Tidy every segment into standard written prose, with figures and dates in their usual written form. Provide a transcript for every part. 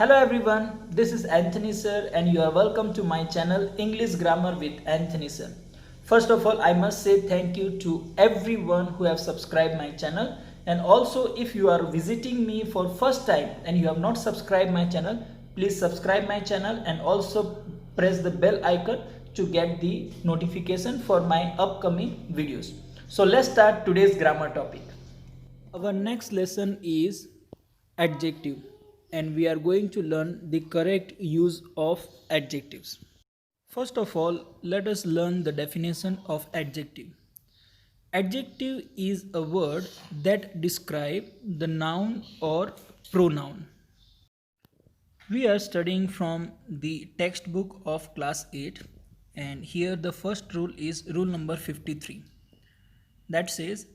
Hello everyone, this is Anthony sir and you are welcome to my channel English Grammar with Anthony sir. First of all, I must say thank you to everyone who have subscribed my channel, and also if you are visiting me for first time and you have not subscribed my channel, please subscribe my channel and also press the bell icon to get the notification for my upcoming videos. So let's start today's grammar topic. Our next lesson is adjective, and we are going to learn the correct use of adjectives. First of all, let us learn the definition of adjective. Adjective is a word that describes the noun or pronoun. We are studying from the textbook of class 8, and here the first rule is rule number 53. That says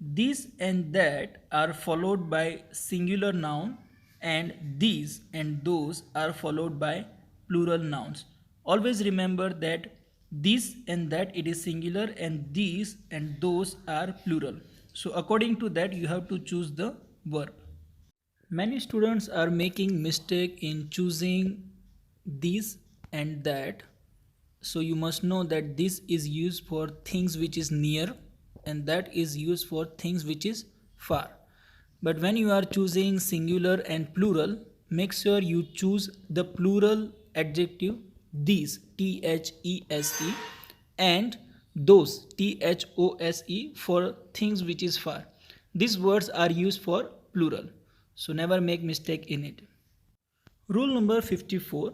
this and that are followed by singular noun and these and those are followed by plural nouns. Always remember that this and that it is singular and these and those are plural. So according to that you have to choose the verb. Many students are making mistake in choosing this and that. So you must know that this is used for things which is near and that is used for things which is far. But when you are choosing singular and plural, make sure you choose the plural adjective these, these, and those, those, for things which is far. These words are used for plural, so never make mistake in it. Rule number 54.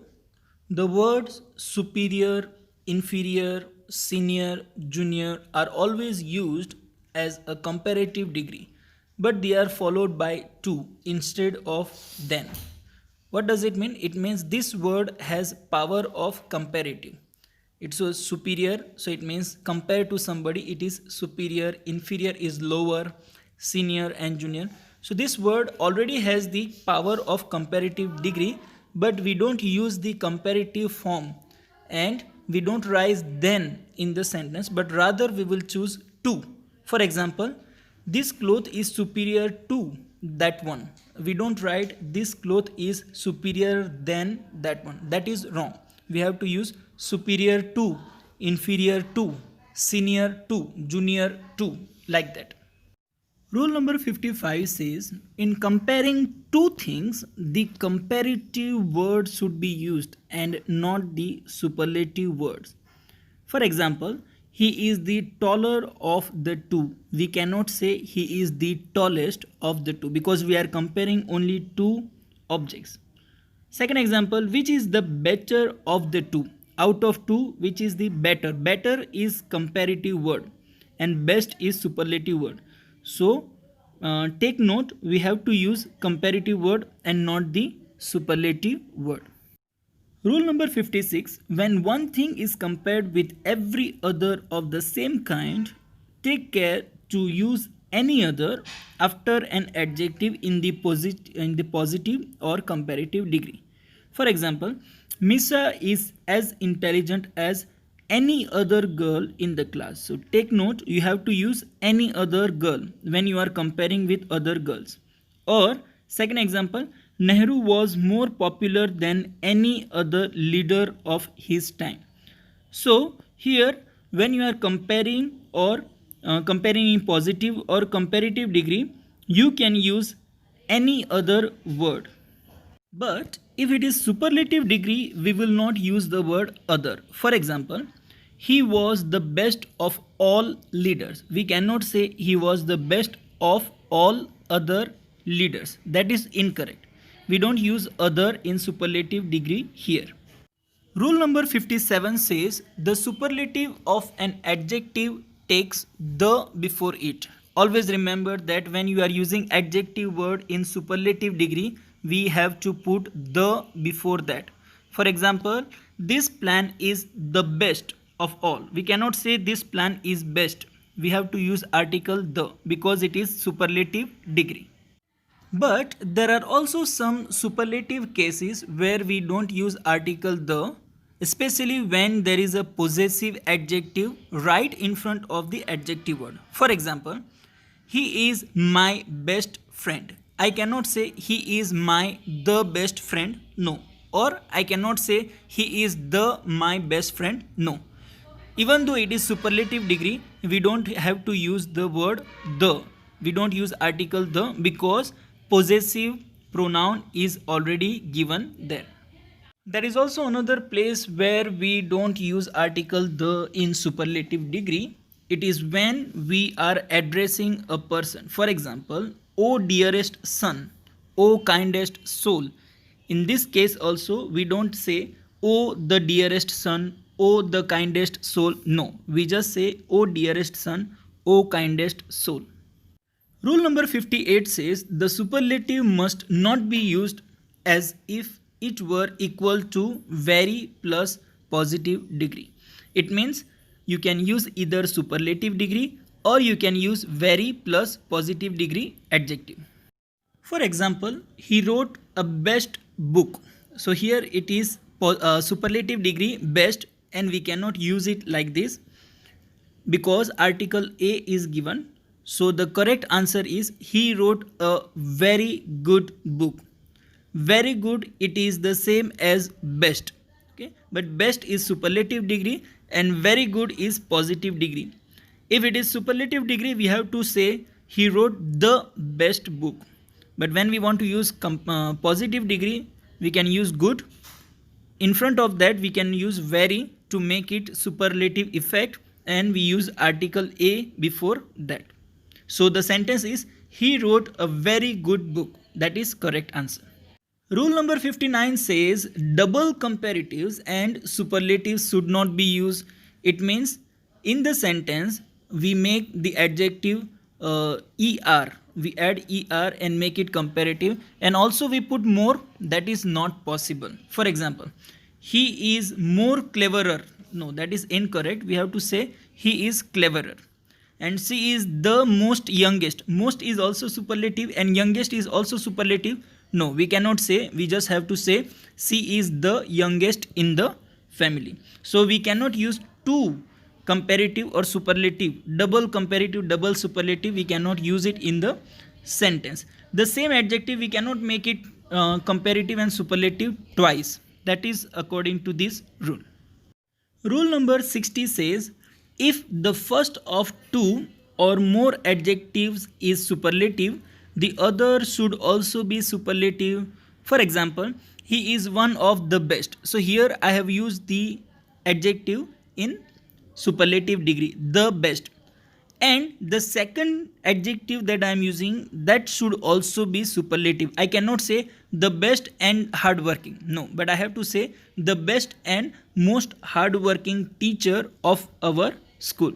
The words superior, inferior, senior, junior are always used as a comparative degree, but they are followed by to instead of than. What does it mean? It means this word has power of comparative. It's a superior, so it means compared to somebody it is superior, inferior is lower, senior and junior. So this word already has the power of comparative degree, but we don't use the comparative form and we don't write then in the sentence, but rather we will choose to. For example, this cloth is superior to that one. We don't write this cloth is superior than that one. That is wrong. We have to use superior to, inferior to, senior to, junior to, like that. Rule number 55 says, in comparing two things, the comparative word should be used and not the superlative words. For example, he is the taller of the two. We cannot say he is the tallest of the two because we are comparing only two objects. Second example, which is the better of the two? Out of two, which is the better? Better is comparative word and best is superlative word. So take note, we have to use comparative word and not the superlative word. Rule number 56. When one thing is compared with every other of the same kind, take care to use any other after an adjective in the positive or comparative degree. For example, Misha is as intelligent as any other girl in the class. So take note, you have to use any other girl when you are comparing with other girls. Or second example, Nehru was more popular than any other leader of his time. So here when you are comparing or comparing in positive or comparative degree, you can use any other word. But if it is superlative degree, we will not use the word other. For example, he was the best of all leaders. We cannot say he was the best of all other leaders. That is incorrect. We don't use other in superlative degree here. Rule number 57 says the superlative of an adjective takes the before it. Always remember that when you are using adjective word in superlative degree, we have to put the before that. For example, this plan is the best of all. We cannot say this plan is best. We have to use article the because it is superlative degree. But there are also some superlative cases where we don't use article the, especially when there is a possessive adjective right in front of the adjective word. For example, he is my best friend. I cannot say he is my the best friend, no. Or I cannot say he is the my best friend, no. Even though it is superlative degree, we don't have to use the word the. We don't use article the because possessive pronoun is already given there. There is also another place where we don't use article the in superlative degree. It is when we are addressing a person. For example, O dearest son, O kindest soul. In this case also we don't say O the dearest son, O the kindest soul. No, we just say O dearest son, O kindest soul. Rule number 58 says the superlative must not be used as if it were equal to very plus positive degree. It means you can use either superlative degree or you can use very plus positive degree adjective. For example, he wrote a best book. So here it is superlative degree best, and we cannot use it like this because article A is given. So the correct answer is he wrote a very good book. Very good, it is the same as best. Okay, but best is superlative degree and very good is positive degree. If it is superlative degree, we have to say he wrote the best book. But when we want to use positive degree, we can use good. In front of that, we can use very to make it superlative effect, and we use article A before that. So the sentence is he wrote a very good book. That is correct answer. Rule number 59 says double comparatives and superlatives should not be used. It means in the sentence we make the adjective er. We add er and make it comparative, and also we put more. That is not possible. For example, he is more cleverer. No, that is incorrect. We have to say he is cleverer. And she is the most youngest. Most is also superlative and youngest is also superlative. No, we cannot say. We just have to say she is the youngest in the family. So we cannot use two comparative or superlative, double comparative, double superlative. We cannot use it in the sentence. The same adjective we cannot make it comparative and superlative twice. That is according to this rule. Rule number 60 says if the first of two or more adjectives is superlative, the other should also be superlative. For example, he is one of the best. So here I have used the adjective in superlative degree, the best. And the second adjective that I am using, that should also be superlative. I cannot say the best and hardworking. No, but I have to say the best and most hardworking teacher of our school.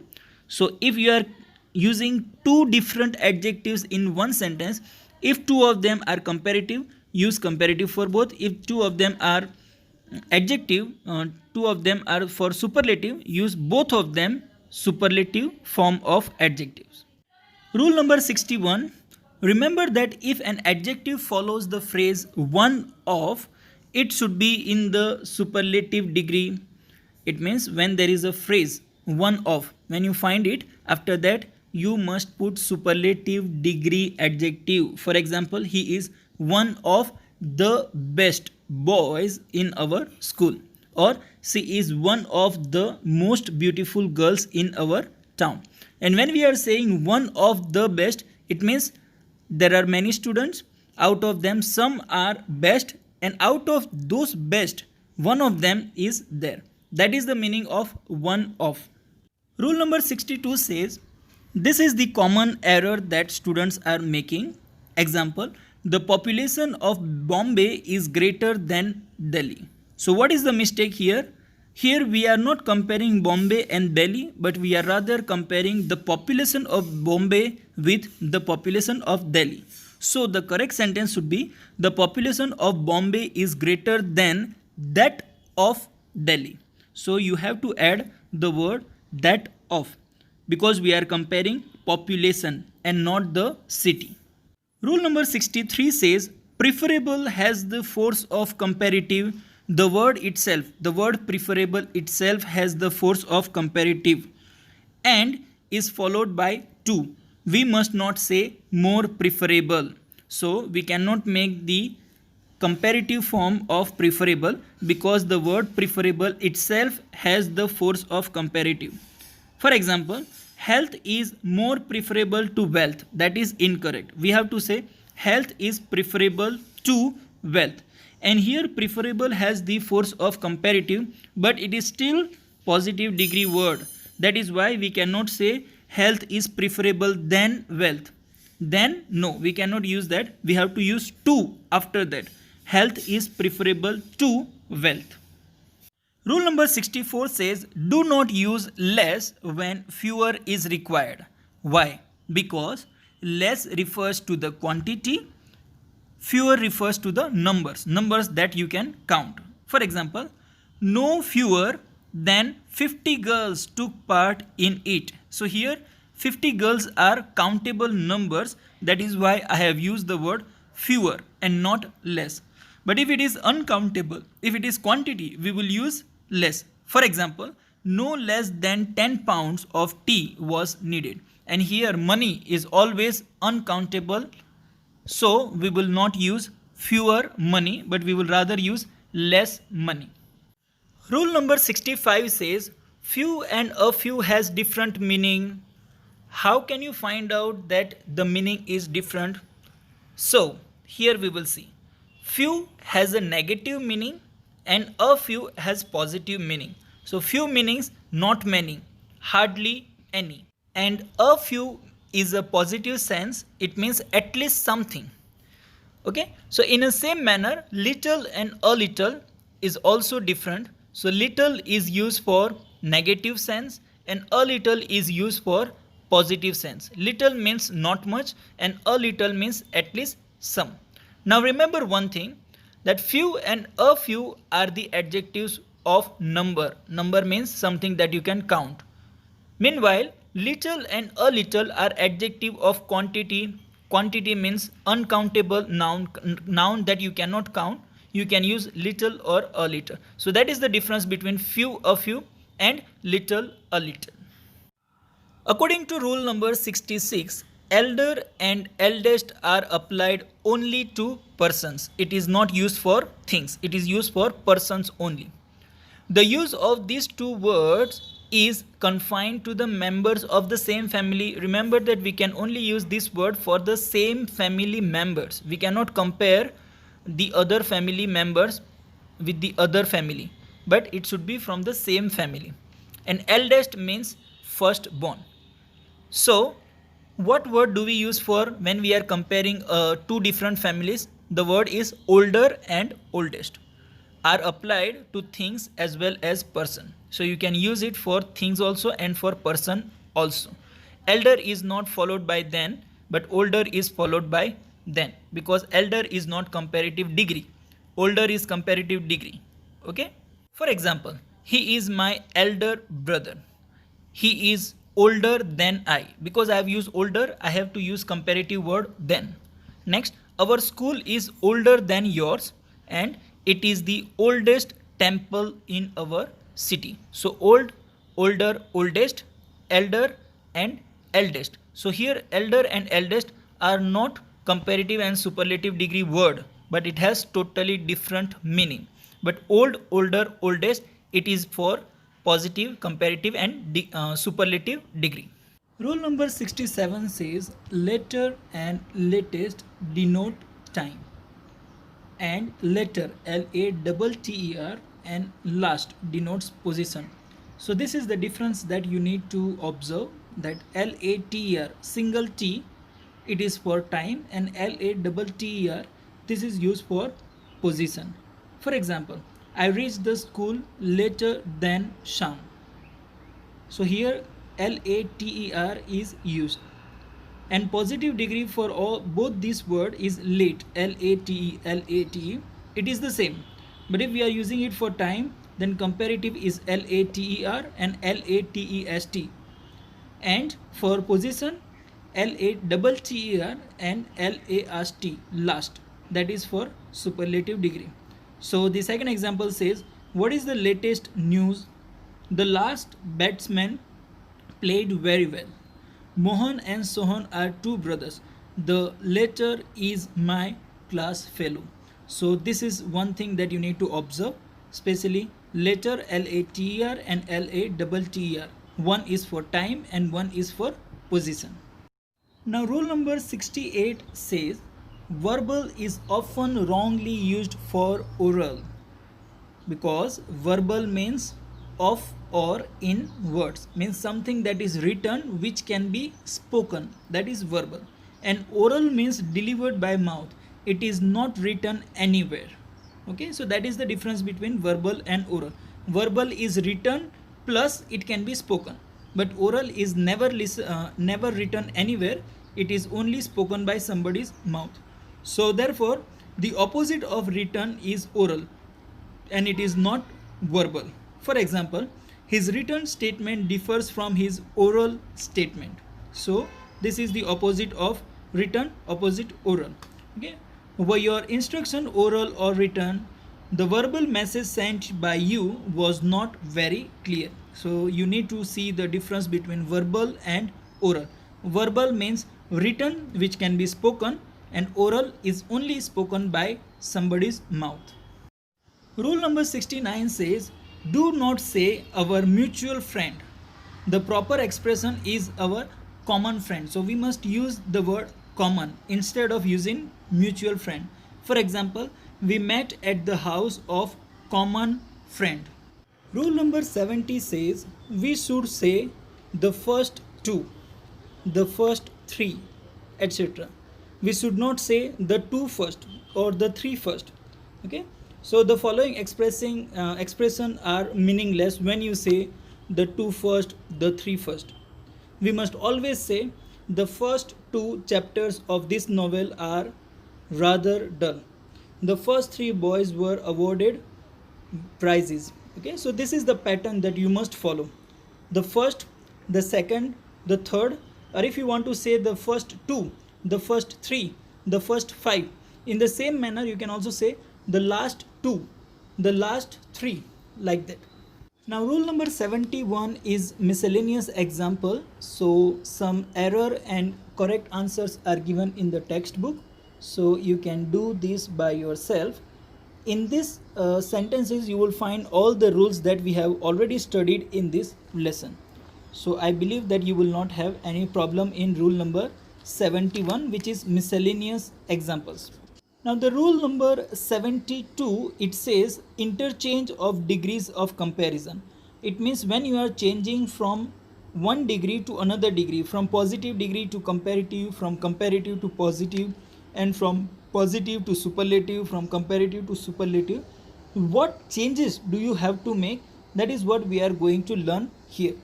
So if you are using two different adjectives in one sentence, if two of them are comparative, use comparative for both. If two of them are adjective, two of them are for superlative, use both of them superlative form of adjectives. Rule number 61, remember that if an adjective follows the phrase one of, it should be in the superlative degree. It means when there is a phrase one of, when you find it, after that you must put superlative degree adjective. For example, he is one of the best boys in our school, or she is one of the most beautiful girls in our town. And when we are saying one of the best, it means there are many students, out of them some are best, and out of those best one of them is there. That is the meaning of one of. Rule number 62 says this is the common error that students are making. Example, the population of Bombay is greater than Delhi. So what is the mistake here? Here we are not comparing Bombay and Delhi, but we are rather comparing the population of Bombay with the population of Delhi. So the correct sentence should be the population of Bombay is greater than that of Delhi. So you have to add the word that of, because we are comparing population and not the city. Rule number 63 says preferable has the force of comparative. The word itself, the word preferable itself has the force of comparative and is followed by to. We must not say more preferable. So we cannot make the comparative form of preferable because the word preferable itself has the force of comparative. For example, health is more preferable to wealth. That is incorrect. We have to say health is preferable to wealth. And here preferable has the force of comparative, but it is still positive degree word. That is why we cannot say health is preferable than wealth. Then no, we cannot use that. We have to use to after that. Health is preferable to wealth. Rule number 64 says do not use less when fewer is required. Why? Because less refers to the quantity, fewer refers to the numbers that you can count. For example, no fewer than 50 girls took part in it. So here 50 girls are countable numbers, that is why I have used the word fewer and not less. But if it is uncountable, if it is quantity, we will use less. For example, no less than 10 pounds of tea was needed. And here money is always uncountable, so we will not use fewer money, but we will rather use less money. Rule number 65 says few and a few has different meaning. How can you find out that the meaning is different? So here we will see. Few has a negative meaning and a few has positive meaning. So few meanings not many, hardly any. And a few is a positive sense, it means at least something. Okay, so in the same manner, little and a little is also different. So little is used for negative sense and a little is used for positive sense. Little means not much and a little means at least some. Now remember one thing, that few and a few are the adjectives of number. Number means something that you can count. Meanwhile, little and a little are adjective of quantity. Quantity means uncountable noun that you cannot count. You can use little or a little. So that is the difference between few, a few and little, a little. According to rule number 66, elder and eldest are applied only to persons. It is not used for things. It is used for persons only. The use of these two words is confined to the members of the same family. Remember that we can only use this word for the same family members. We cannot compare the other family members with the other family, but it should be from the same family. And eldest means firstborn. So what word do we use for when we are comparing two different families? The word is older and oldest are applied to things as well as person. So you can use it for things also and for person also. Elder is not followed by then, but older is followed by then, because elder is not comparative degree. Older is comparative degree. Okay? For example, he is my elder brother. He is older than I. Because I have used older, I have to use comparative word than. Next, our school is older than yours and it is the oldest temple in our city. So old, older, oldest, elder and eldest. So here elder and eldest are not comparative and superlative degree word, but it has totally different meaning. But old, older, oldest, it is for positive, comparative and superlative degree. Rule number 67 says later and latest denote time, and later, L-A-T-T-E-R, and last denotes position. So this is the difference that you need to observe, that L-A-T-E-R, single T, it is for time, and L-A-T-T-E-R, this is used for position. For example, I reached the school later than Sham. So here L-A-T-E-R is used. And positive degree for both this word is late, L-A-T-E, L-A-T-E. It is the same. But if we are using it for time, then comparative is L-A-T-E-R and L-A-T-E-S-T. And for position, L-A-T-T-E-R and L-A-S-T, last. That is for superlative degree. So the second example says, what is the latest news? The last batsman played very well. Mohan and Sohan are two brothers. the letter is my class fellow. So this is one thing that you need to observe, especially letter LATER and LATTER. One is for time and one is for position. Now rule number 68 says verbal is often wrongly used for oral, because verbal means of or in words, means something that is written which can be spoken, that is verbal, and oral means delivered by mouth, it is not written anywhere. Okay, so that is the difference between verbal and oral. Verbal is written plus it can be spoken, but oral is never written anywhere, it is only spoken by somebody's mouth. So therefore the opposite of written is oral and it is not verbal. For example, his written statement differs from his oral statement. So this is the opposite of written, opposite oral. Okay, were your instruction oral or written, the verbal message sent by you was not very clear. So you need to see the difference between verbal and oral. Verbal means written which can be spoken, and oral is only spoken by somebody's mouth. Rule number 69 says, do not say our mutual friend. The proper expression is our common friend. So we must use the word common instead of using mutual friend. For example, we met at the house of common friend. Rule number 70 says, we should say the first two, the first three, etc. We should not say the two first or the three first. Okay, so the following expression are meaningless when you say the two first, the three first. We must always say the first two chapters of this novel are rather dull. The first three boys were awarded prizes. Okay, so this is the pattern that you must follow. The first, the second, the third, or if you want to say the first two, the first three, the first five. In the same manner, you can also say the last two, the last three, like that. Now rule number 71 is miscellaneous example. So some error and correct answers are given in the textbook. So you can do this by yourself. In this sentences you will find all the rules that we have already studied in this lesson. So I believe that you will not have any problem in rule number 71, which is miscellaneous examples. Now the rule number 72, it says interchange of degrees of comparison. It means when you are changing from one degree to another degree, from positive degree to comparative, from comparative to positive, and from positive to superlative, from comparative to superlative, what changes do you have to make? That is what we are going to learn here.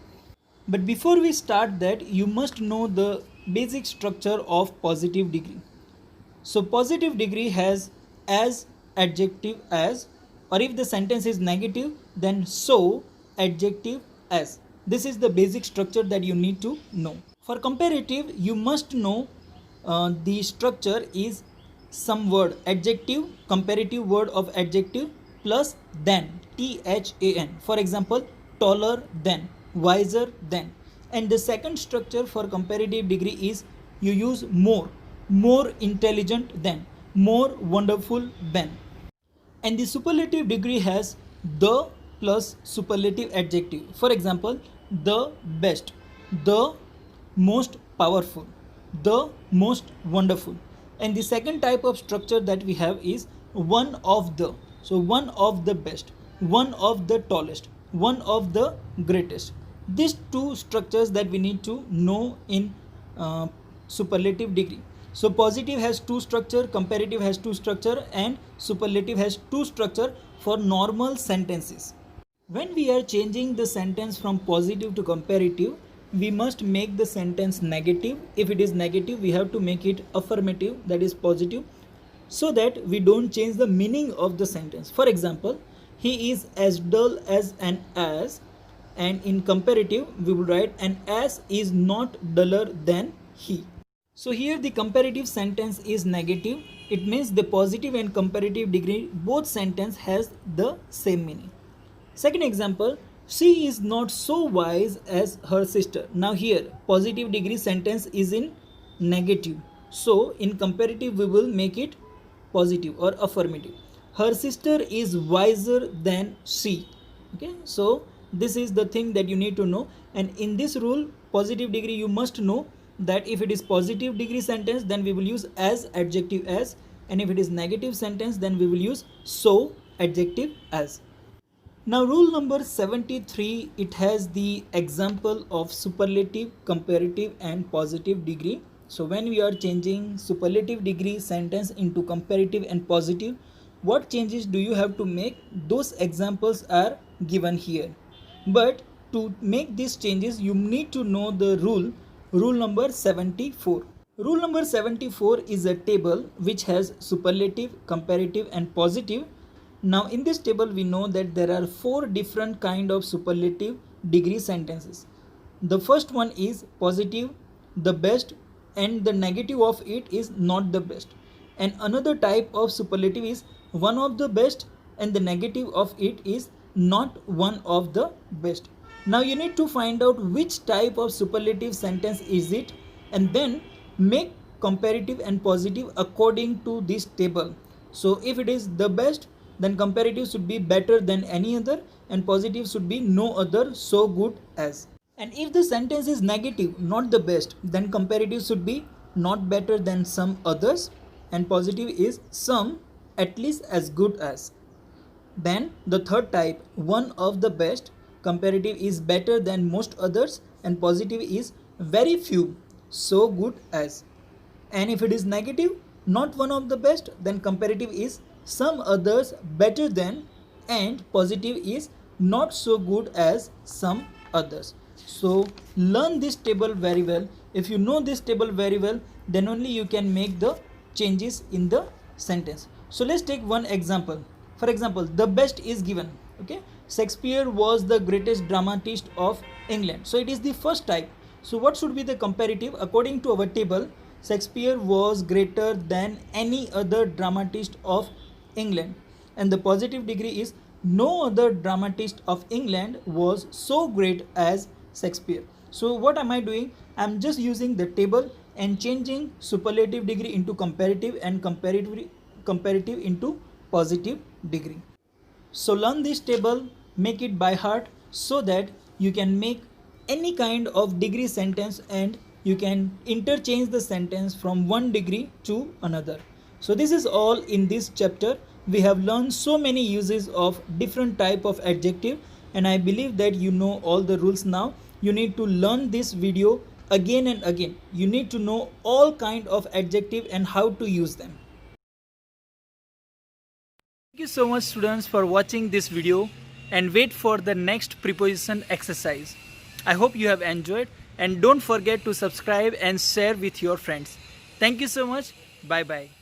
But before we start that, you must know the basic structure of positive degree. So positive degree has as, adjective as, or if the sentence is negative, then so, adjective as. This is the basic structure that you need to know. For comparative, you must know the structure is some word, adjective, comparative word of adjective plus than, THAN. For example, taller than, wiser than. And the second structure for comparative degree is you use more intelligent than, more wonderful than. And the superlative degree has the plus superlative adjective. For example, the best, the most powerful, the most wonderful. And the second type of structure that we have is one of the. So one of the best, one of the tallest, one of the greatest. These two structures that we need to know in superlative degree. So positive has two structure, comparative has two structure, and superlative has two structure for normal sentences. When we are changing the sentence from positive to comparative, we must make the sentence negative. If it is negative, we have to make it affirmative, that is positive, so that we don't change the meaning of the sentence. For example, he is as dull as an ass, and in comparative we will write an ass is not duller than he. So here the comparative sentence is negative. It means the positive and comparative degree, both sentence has the same meaning. Second example, she is not so wise as her sister. Now here positive degree sentence is in negative. So in comparative we will make it positive or affirmative. Her sister is wiser than she. Okay, so this is the thing that you need to know. And in this rule, positive degree, you must know that if it is positive degree sentence, then we will use as adjective as, and if it is negative sentence, then we will use so adjective as. Now rule number 73, it has the example of superlative, comparative and positive degree. So when we are changing superlative degree sentence into comparative and positive, what changes do you have to make? Those examples are given here. But to make these changes, you need to know the rule number 74. Rule number 74 is a table which has superlative, comparative and positive. Now in this table we know that there are 4 different kind of superlative degree sentences. The first one is positive, the best, and the negative of it is not the best. And another type of superlative is one of the best and the negative of it is not one of the best. Now you need to find out which type of superlative sentence is it, and then make comparative and positive according to this table. So if it is the best, then comparative should be better than any other and positive should be no other, so good as. And if the sentence is negative, not the best, then comparative should be not better than some others and positive is some at least as good as. Then the third type, one of the best, comparative is better than most others and positive is very few, so good as. And if it is negative, not one of the best, then comparative is some others better than and positive is not so good as some others. So learn this table very well. If you know this table very well, then only you can make the changes in the sentence. So let's take one example. For example, the best is given. Okay, Shakespeare was the greatest dramatist of England. So it is the first type. So what should be the comparative? According to our table, Shakespeare was greater than any other dramatist of England, and the positive degree is no other dramatist of England was so great as Shakespeare. So what am I doing? I am just using the table and changing superlative degree into comparative and comparative into positive degree. So learn this table, make it by heart so that you can make any kind of degree sentence and you can interchange the sentence from one degree to another. So this is all in this chapter. We have learned so many uses of different type of adjective and I believe that you know all the rules now. You need to learn this video again and again. You need to know all kind of adjective and how to use them. Thank you so much students for watching this video and wait for the next preposition exercise. I hope you have enjoyed and don't forget to subscribe and share with your friends. Thank you so much. Bye bye.